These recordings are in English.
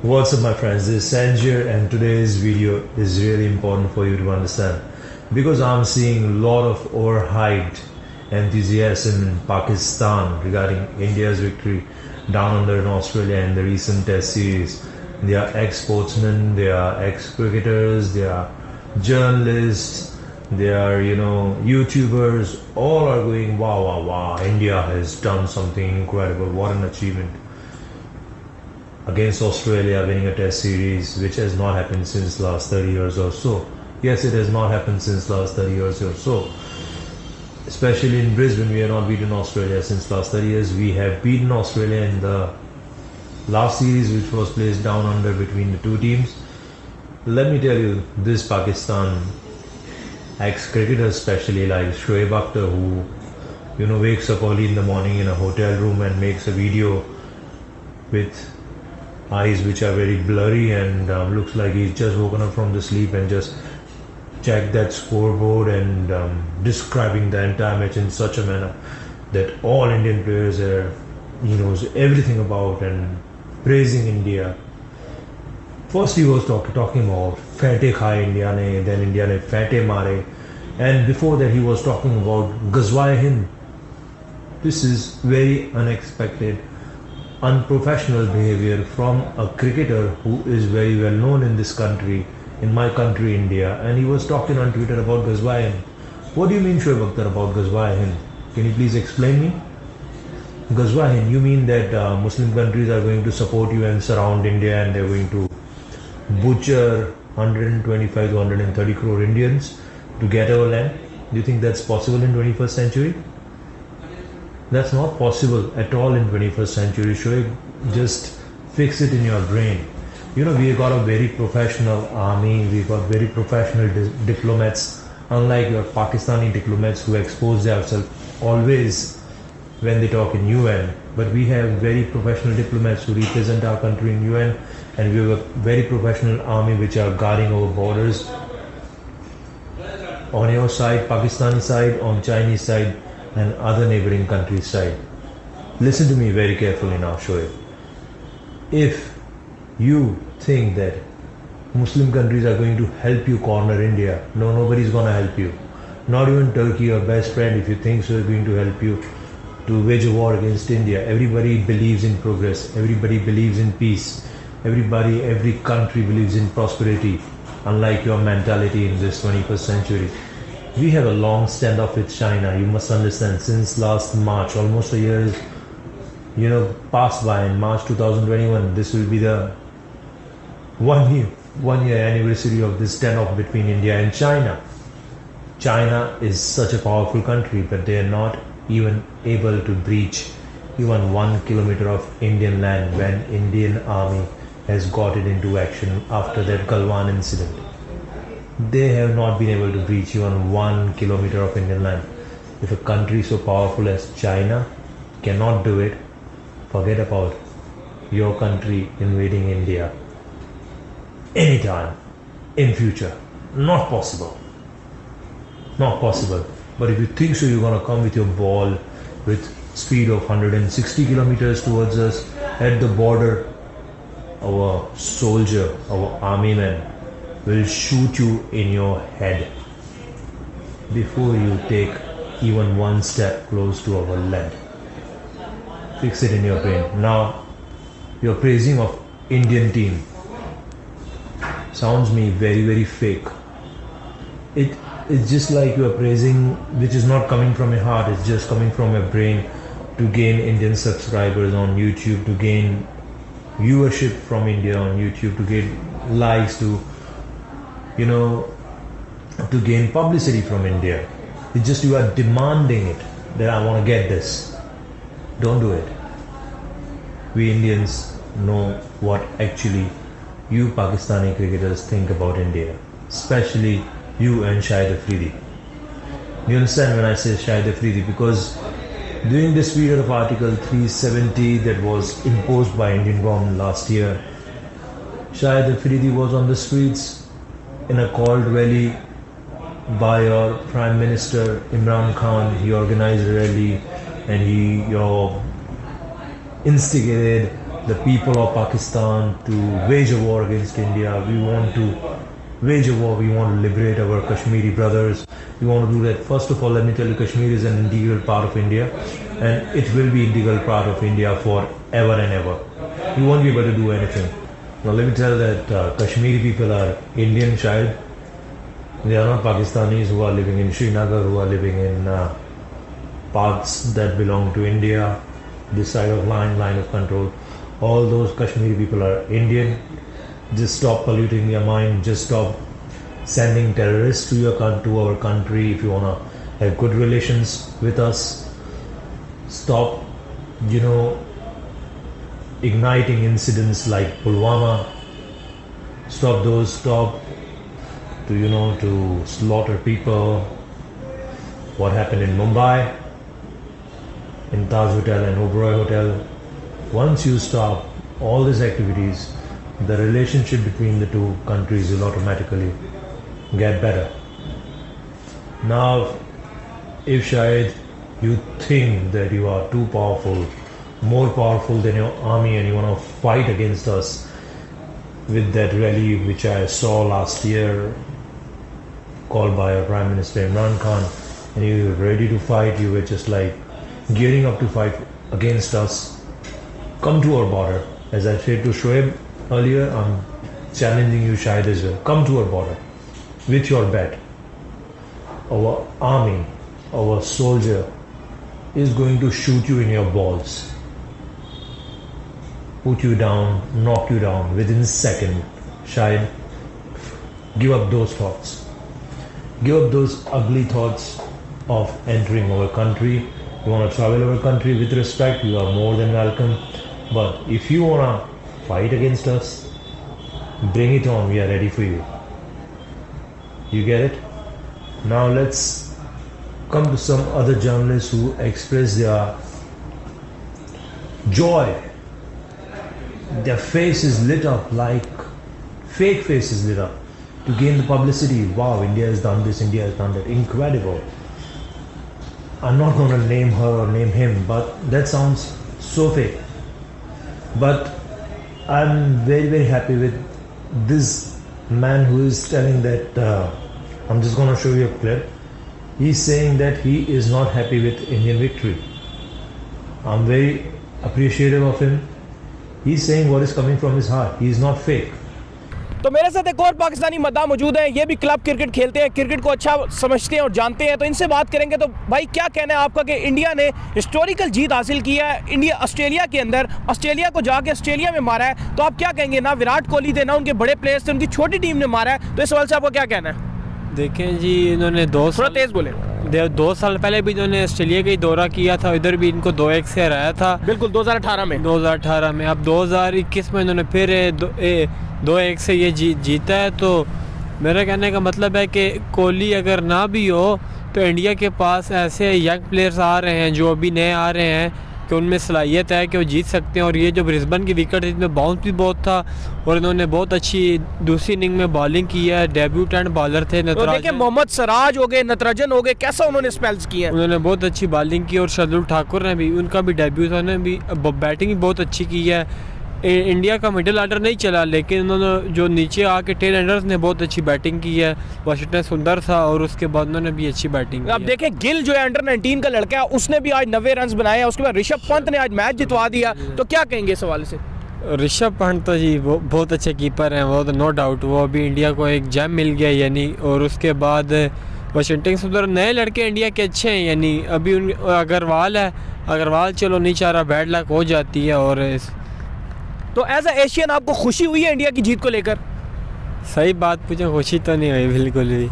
What's up my friends, this is Sanjay and today's video is really important for you to understand because I'm seeing a lot of overhyped enthusiasm in Pakistan regarding India's victory down under in Australia in the recent test series. They are ex-sportsmen, they are ex-cricketers, they are journalists, they are YouTubers, all are going wow wow wow, India has done something incredible, what an achievement against Australia, winning a test series which has not happened since last 30 years or so. Yes, it has not happened since last 30 years or so. Especially in Brisbane, we have not beaten Australia since last 30 years. We have beaten Australia in the last series which was placed down under between the two teams. Let me tell you, this Pakistan ex-cricketers especially like Shoaib Akhtar, who wakes up early in the morning in a hotel room and makes a video with eyes which are very blurry and looks like he's just woken up from the sleep and just checked that scoreboard and describing the entire match in such a manner that all Indian players are, he knows everything about and praising India. First he was talking about fate khaye India ne, then India ne fate mare, and before that he was talking about Ghazwa-e Hind. This is very unexpected, unprofessional behavior from a cricketer who is very well known in this country, in my country India, and he was talking on Twitter about Ghazwa-e Hind. What do you mean, Shoaib Akhtar, about Ghazwa-e Hind? Can you please explain me? Ghazwa-e Hind, you mean that Muslim countries are going to support you and surround India and they're going to butcher 125 to 130 crore Indians to get our land? Do you think that's possible in 21st century? That's not possible at all in 21st century. Shoaib, just fix it in your brain. We got a very professional army, we got very professional diplomats, unlike your Pakistani diplomats who expose themselves always when they talk in UN. But we have very professional diplomats who represent our country in UN, and we have a very professional army which are guarding our borders on your side, Pakistani side, on Chinese side, and other neighboring countries' side. Listen to me very carefully now, Shoaib. If you think that Muslim countries are going to help you corner India, no, nobody's going to help you. Not even Turkey, your best friend, if you think so, is going to help you to wage a war against India. Everybody believes in progress. Everybody believes in peace. Every country believes in prosperity, unlike your mentality in this 21st century. We have a long standoff with China. You must understand, since last March, almost a year is passed by. In March 2021, this will be the one year anniversary of this standoff between India and China. China is such a powerful country, but they are not even able to breach even 1 kilometer of Indian land when Indian army has got it into action after that Galwan incident. They have not been able to breach even 1 kilometer of Indian land. If a country so powerful as China cannot do it, forget about your country invading India anytime in future. Not possible. Not possible. But if you think so, you're gonna come with your ball with speed of 160 kilometers towards us at the border, our soldier, our army man will shoot you in your head before you take even one step close to our land. Fix it in your brain. Now, your praising of Indian team sounds me very, very fake. It's just like you are praising which is not coming from your heart, it's just coming from your brain to gain Indian subscribers on YouTube, to gain viewership from India on YouTube, to get likes, to gain publicity from India. It's just you are demanding it, that I want to get this. Don't do it. We Indians know what actually you Pakistani cricketers think about India, especially you and Shoaib Afridi. You understand when I say Shoaib Afridi? Because during this period of Article 370 that was imposed by Indian government last year, Shoaib Afridi was on the streets in a called rally by your Prime Minister Imran Khan. He organized a rally and he instigated the people of Pakistan to wage a war against India. We want to wage a war. We want to liberate our Kashmiri brothers. We want to do that. First of all, let me tell you, Kashmir is an integral part of India, and it will be integral part of India forever and ever. We won't be able to do anything. Now let me tell that Kashmiri people are Indian child. They are not Pakistanis who are living in Srinagar, who are living in parts that belong to India, this side of line of control. All those Kashmiri people are Indian. Just stop polluting your mind. Just stop sending terrorists to our country. If you wanna have good relations with us, stop, igniting incidents like Pulwama. Stop those. Stop to slaughter people. What happened in Mumbai, in Taj Hotel and Oberoi Hotel. Once you stop all these activities, the relationship between the two countries will automatically get better. Now, if Shahid, you think that you are too powerful, more powerful than your army, and you want to fight against us with that rally which I saw last year, called by our Prime Minister Imran Khan, and you were ready to fight, you were just like gearing up to fight against us, come to our border. As I said to Shoaib earlier, I'm challenging you, Shahid, as well. Come to our border with your bat. Our army, our soldier is going to shoot you in your balls, put you down, knock you down within a second. Shahid, give up those thoughts. Give up those ugly thoughts of entering our country. You want to travel our country with respect, you are more than welcome. But if you want to fight against us, bring it on. We are ready for you. You get it? Now let's come to some other journalists who express their joy. Their face is lit up, like fake face is lit up, to gain the publicity. Wow, India has done this, India has done that. Incredible. I'm not going to name her or name him, but that sounds so fake. But I'm very, very happy with this man who is telling that, I'm just going to show you a clip. He's saying that he is not happy with Indian victory. I'm very appreciative of him. He's saying what is coming from his heart. He is not fake. तो मेरे साथ एक और पाकिस्तानी मद्दा मौजूद है। ये भी क्लब क्रिकेट खेलते हैं, क्रिकेट को अच्छा समझते हैं और जानते हैं। तो इनसे बात करेंगे। तो भाई, क्या कहना है आपका कि इंडिया ने हिस्टोरिकल जीत हासिल की है, इंडिया ऑस्ट्रेलिया के अंदर, ऑस्ट्रेलिया को जाके ऑस्ट्रेलिया में मारा है। तो आप क्या कहेंगे? ना विराट कोहली थे, ना उनके बड़े प्लेयर्स थे, उनकी छोटी टीम ने मारा है। तो इस सवाल से आपको क्या कहना है? देखें जी, इन्होंने थोड़ा तेज बोले। 2 साल पहले भी इन्होंने ऑस्ट्रेलिया का ही दौरा किया था, इधर भी इनको 2-1 से हराया था। बिल्कुल, 2018 में। अब 2021 में इन्होंने फिर 2-1 से ये जीता है। तो मेरा कहने का मतलब है कि कोहली अगर ना भी हो तो इंडिया के पास ऐसे यंग प्लेयर्स आ रहे हैं जो अभी नए आ रहे हैं कि उनमें सलाहियत है कि वो जीत सकते हैं। और ये जो ब्रिस्बेन की विकेट थी, इसमें बाउंस भी बहुत था और इन्होंने बहुत अच्छी दूसरी इनिंग में बॉलिंग की है। डेब्यूटेंट बॉलर थे नटराजन, मोहम्मद सिराज हो गए, नटराजन हो गए, कैसा उन्होंने स्पेल्स किए? उन्होंने बहुत अच्छी बॉलिंग की। और शार्दुल ठाकुर ने भी, उनका भी डेब्यू था, उन्होंने भी बैटिंग भी बहुत अच्छी की है। इंडिया का मिडिल ऑर्डर नहीं चला, लेकिन उन्होंने जो नीचे आके टेल एंडर्स ने बहुत अच्छी बैटिंग की है। वाशिंगटन सुंदर था और उसके बाद उन्होंने भी अच्छी बैटिंग की। अब देखें, गिल जो है अंडर 19 का लड़का है, उसने भी आज 90 रन बनाए हैं। उसके बाद ऋषभ पंत ने आज मैच जितवा दिया। तो क्या कहेंगे इस हवाले से? ऋषभ पंत तो जी बहुत अच्छे कीपर हैं, वो तो नो डाउट। वो अभी इंडिया को एक जेम मिल गया यानी। और उसके बाद वाशिंगटन सुंदर, नए लड़के इंडिया के अच्छे हैं यानी। अभी अग्रवाल चलो नहीं चाह रहा, बैड लक हो जाती है। और तो एज ए एशियन आपको खुशी हुई है इंडिया की जीत को लेकर? सही बात पूछे, खुशी तो नहीं हुई बिल्कुल भी।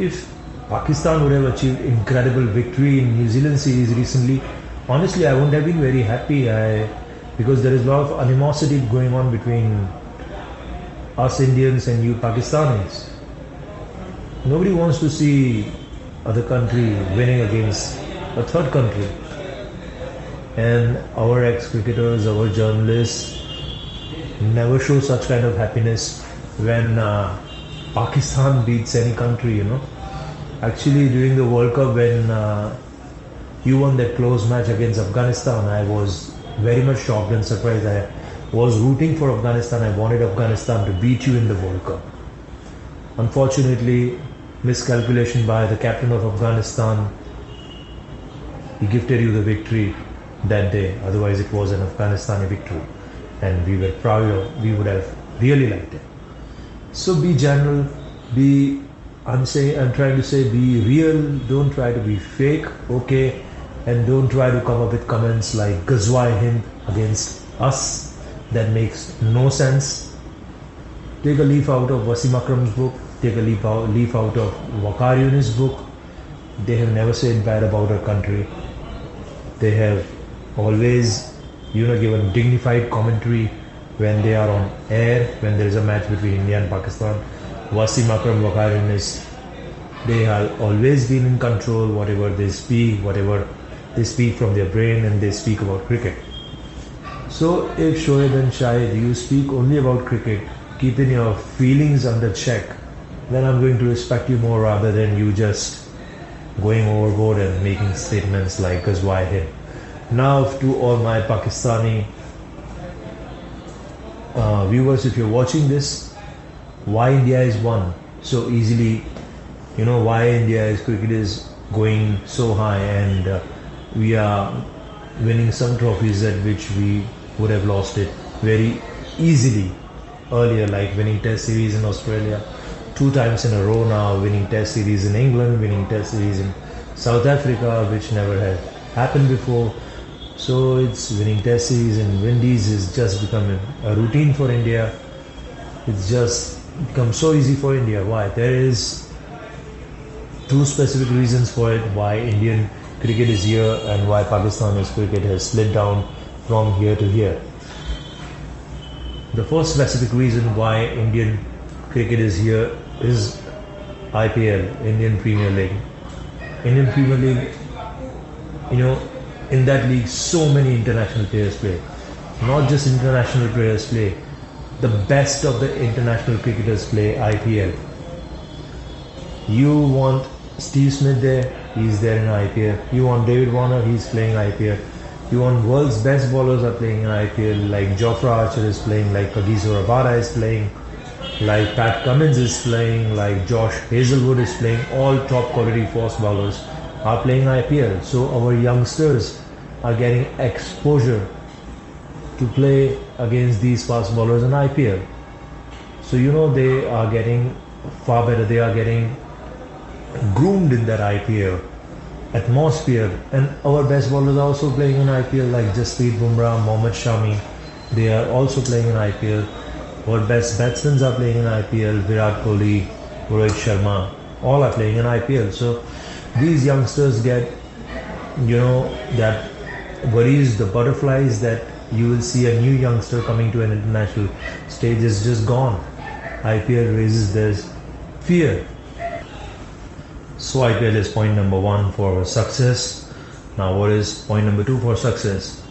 If Pakistan would have achieved incredible victory in New Zealand series recently, honestly I wouldn't have been very happy, because there is a lot of animosity going on between us Indians and you Pakistanis. Nobody wants to see other country winning against a third country. And our ex-cricketers, our journalists never show such kind of happiness when Pakistan beats any country, Actually, during the World Cup, when you won that close match against Afghanistan, I was very much shocked and surprised. was rooting for Afghanistan. I wanted Afghanistan to beat you in the World Cup. Unfortunately, miscalculation by the captain of Afghanistan. He gifted you the victory that day. Otherwise, it was an Afghanistani victory, and we were proud of. We would have really liked it. So be general. I'm trying to say, be real. Don't try to be fake. Okay, and don't try to come up with comments like Ghazwa Hind against us. That makes no sense. Take a leaf out of Wasim Akram's book. Take a leaf out of Waqar Yunus' book. They have never said bad about our country. They have always, given dignified commentary when they are on air, when there is a match between India and Pakistan. Wasim Akram, Waqar Yunus, they have always been in control. Whatever they speak from their brain, and they speak about cricket. So if Shoaib and Shahid, you speak only about cricket, keeping your feelings under check, then I'm going to respect you more rather than you just going overboard and making statements like Ghazwa Hind. Now to all my Pakistani viewers, if you're watching this, why India is won so easily, why India's cricket is going so high, and we are winning some trophies at which we would have lost it very easily earlier, like winning Test series in Australia 2 times in a row now, winning Test series in England, winning Test series in South Africa, which never had happened before. So it's winning Test series in Windies is just becoming a routine for India. It's just become so easy for India. Why? There is 2 specific reasons for it, why Indian cricket is here and why Pakistani's cricket has slid down from here to here. The first specific reason why Indian cricket is here is IPL, Indian Premier League. Indian Premier League, in that league so many international players play. Not just international players play, the best of the international cricketers play IPL. You want Steve Smith there, he's there in IPL. You want David Warner, he's playing IPL. You want world's best bowlers are playing in IPL, like Jofra Archer is playing, like Kagiso Rabada is playing, like Pat Cummins is playing, like Josh Hazelwood is playing. All top quality fast bowlers are playing IPL. So our youngsters are getting exposure to play against these fast bowlers in IPL. So they are getting far better. They are getting groomed in that IPL atmosphere, and our best bowlers are also playing in IPL, like Jasprit Bumrah, Mohammad Shami. They are also playing in IPL. Our best batsmen are playing in IPL, Virat Kohli, Rohit Sharma, all are playing in IPL. So these youngsters get, that worries, the butterflies that you will see a new youngster coming to an international stage is just gone. IPL raises this fear. So IPL is point number 1 for success. Now what is point number 2 for success?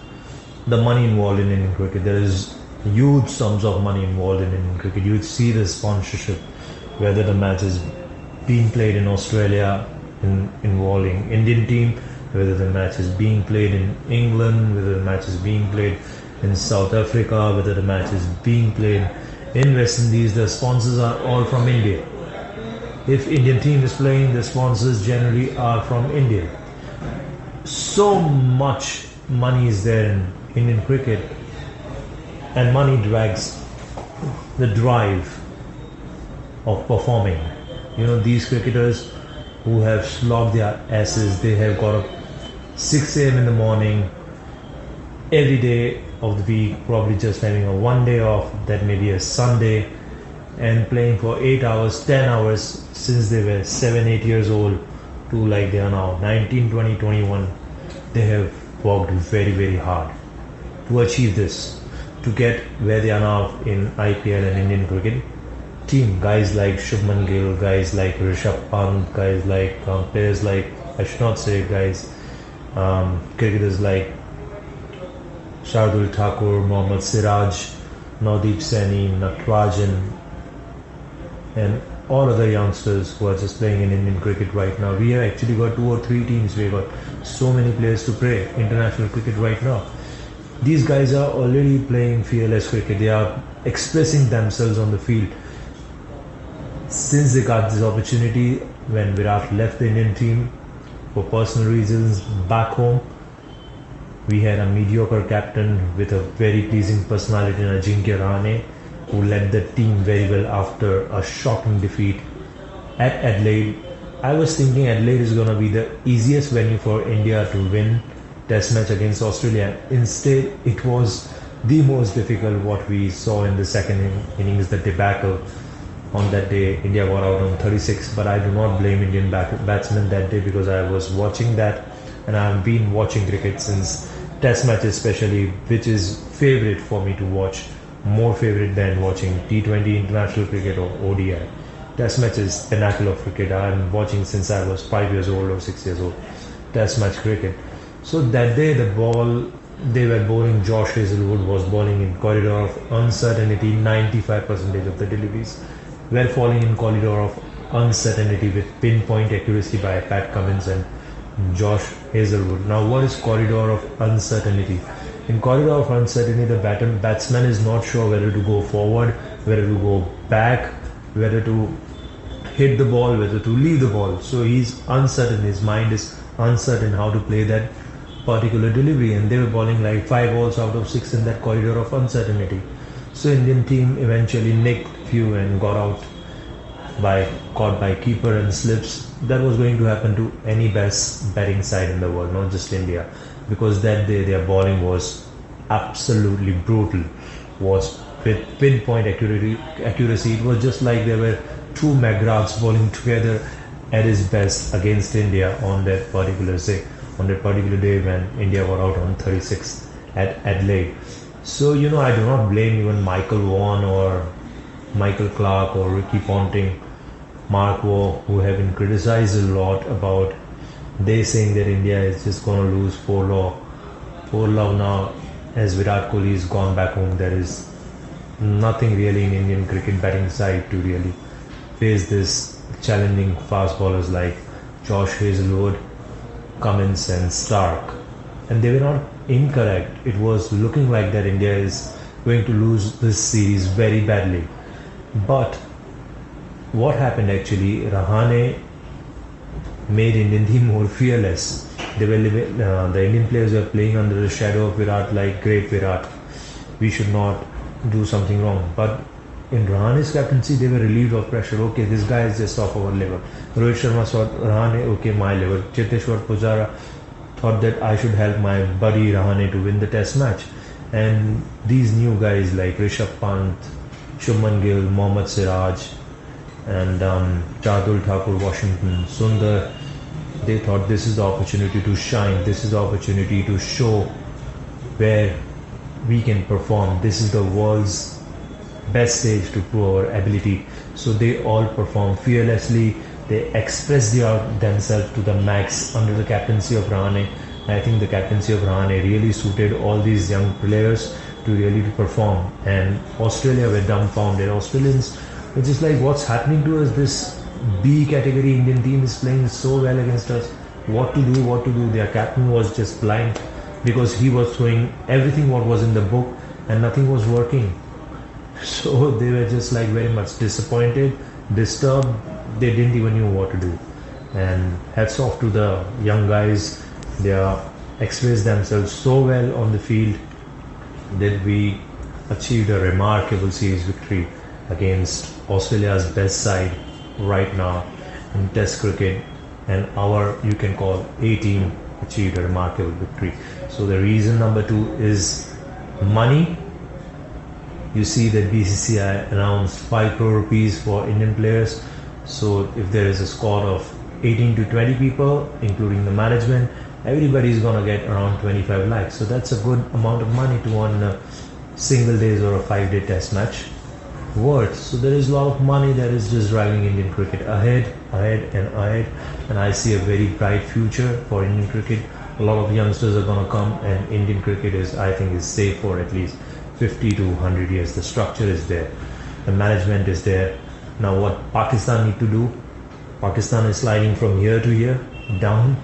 The money involved in Indian cricket. There is huge sums of money involved in Indian cricket. You see the sponsorship, whether the match is being played in Australia involving Indian team, whether the match is being played in England, whether the match is being played in South Africa, whether the match is being played in West Indies. The sponsors are all from India. If Indian team is playing, the sponsors generally are from India. So much money is there in Indian cricket, and money drags the drive of performing. These cricketers who have slogged their asses, they have got up 6 a.m. in the morning every day of the week, probably just having a 1 day off, that may be a Sunday, and playing for 8 hours, 10 hours since they were 7-8 years old to like they are now 19, 20, 21. They have worked very, very hard to achieve this, to get where they are now in IPL and Indian cricket team. Guys like Shubman Gill, guys like Rishabh Pant, guys like players like, I should not say guys, cricketers like Shardul Thakur, Mohammad Siraj, Navdeep Saini, Natarajan, and all other youngsters who are just playing in Indian cricket right now. We have actually got 2 or 3 teams. We have got so many players to play international cricket right now. These guys are already playing fearless cricket. They are expressing themselves on the field. Since they got this opportunity, when Virat left the Indian team for personal reasons back home, we had a mediocre captain with a very pleasing personality in Ajinkya Rahane, who led the team very well after a shocking defeat at Adelaide. I was thinking Adelaide is going to be the easiest venue for India to win Test match against Australia. Instead, it was the most difficult. What we saw in the second innings, the debacle. On that day, India got out on 36, but I do not blame Indian batsmen that day, because I was watching that, and I have been watching cricket since Test matches especially, which is favorite for me to watch, more favorite than watching T20 international cricket or ODI. Test match is pinnacle of cricket. I am watching since I was 5 years old or 6 years old. Test match cricket. So that day they were bowling. Josh Hazlewood was bowling in corridor of uncertainty. 95% of the deliveries were falling in corridor of uncertainty with pinpoint accuracy by Pat Cummins and Josh Hazlewood. Now, what is corridor of uncertainty? In corridor of uncertainty, the batsman is not sure whether to go forward, whether to go back, whether to hit the ball, whether to leave the ball. So he's uncertain. His mind is uncertain how to play that particular delivery, and they were bowling like 5 balls out of 6 in that corridor of uncertainty. So Indian team eventually nicked few and got out caught by keeper and slips. That was going to happen to any best batting side in the world, not just India, because that day their bowling was absolutely brutal, was with pinpoint accuracy. It was just like there were two McGraths bowling together at his best against India on that particular day when India got out on 36 at Adelaide. So I do not blame even Michael Vaughan or Michael Clarke or Ricky Ponting, Mark Waugh, who have been criticized a lot about they saying that India is just going to lose 4-love now as Virat Kohli is gone back home. There is nothing really in Indian cricket batting side to really face this challenging fast bowlers like Josh Hazlewood, Cummins and Stark. And they were not incorrect. It was looking like that India is going to lose this series very badly. But what happened actually, Rahane made Indian team more fearless. They were the Indian players were playing under the shadow of Virat like great Virat. We should not do something wrong. But in Rahane's captaincy, they were relieved of pressure. Okay, this guy is just off our level. Rohit Sharma saw Rahane, okay, my level. Cheteshwar Pujara thought that I should help my buddy Rahane to win the test match. And these new guys like Rishabh Pant, Shubman Gill, Mohammad Siraj and Shardul Thakur, Washington, Sundar, they thought this is the opportunity to shine. This is the opportunity to show where we can perform. This is the world's best stage to prove our ability. So they all performed fearlessly. They expressed themselves to the max under the captaincy of Rahane. I think the captaincy of Rahane really suited all these young players to really perform. And Australia were dumbfounded. Australians were just like, what's happening to us? This B category Indian team is playing so well against us. What to do? Their captain was just blind because he was throwing everything what was in the book and nothing was working. So they were just like very much disappointed, disturbed. They didn't even know what to do. And hats off to the young guys. They expressed themselves so well on the field that we achieved a remarkable series victory against Australia's best side right now in Test cricket, and our, you can call, A team achieved a remarkable victory. So the reason number 2 is money. You see that BCCI announced 5 crore rupees for Indian players. So if there is a squad of 18 to 20 people, including the management, everybody is going to get around 25 lakhs. So that's a good amount of money to win a single days or a 5-day test match worth. So there is a lot of money that is just driving Indian cricket ahead. And I see a very bright future for Indian cricket. A lot of youngsters are going to come, and Indian cricket is, I think, is safe for at least 50 to 100 years. The structure is there. The management is there. Now what Pakistan need to do? Pakistan is sliding from here to here, down.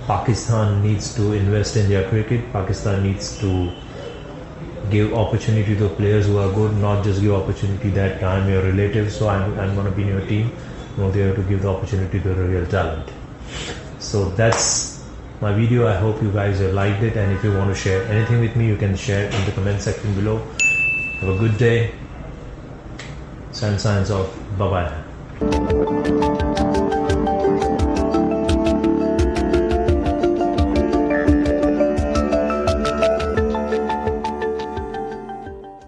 Pakistan needs to invest in their cricket. Pakistan needs to give opportunity to players who are good, not just give opportunity that I'm your relative, so I'm going to be in your team. No, they have to give the opportunity to the real talent. So that's my video. I hope you guys have liked it, and if you want to share anything with me, you can share in the comment section below. Have a good day. Signs off. Bye bye.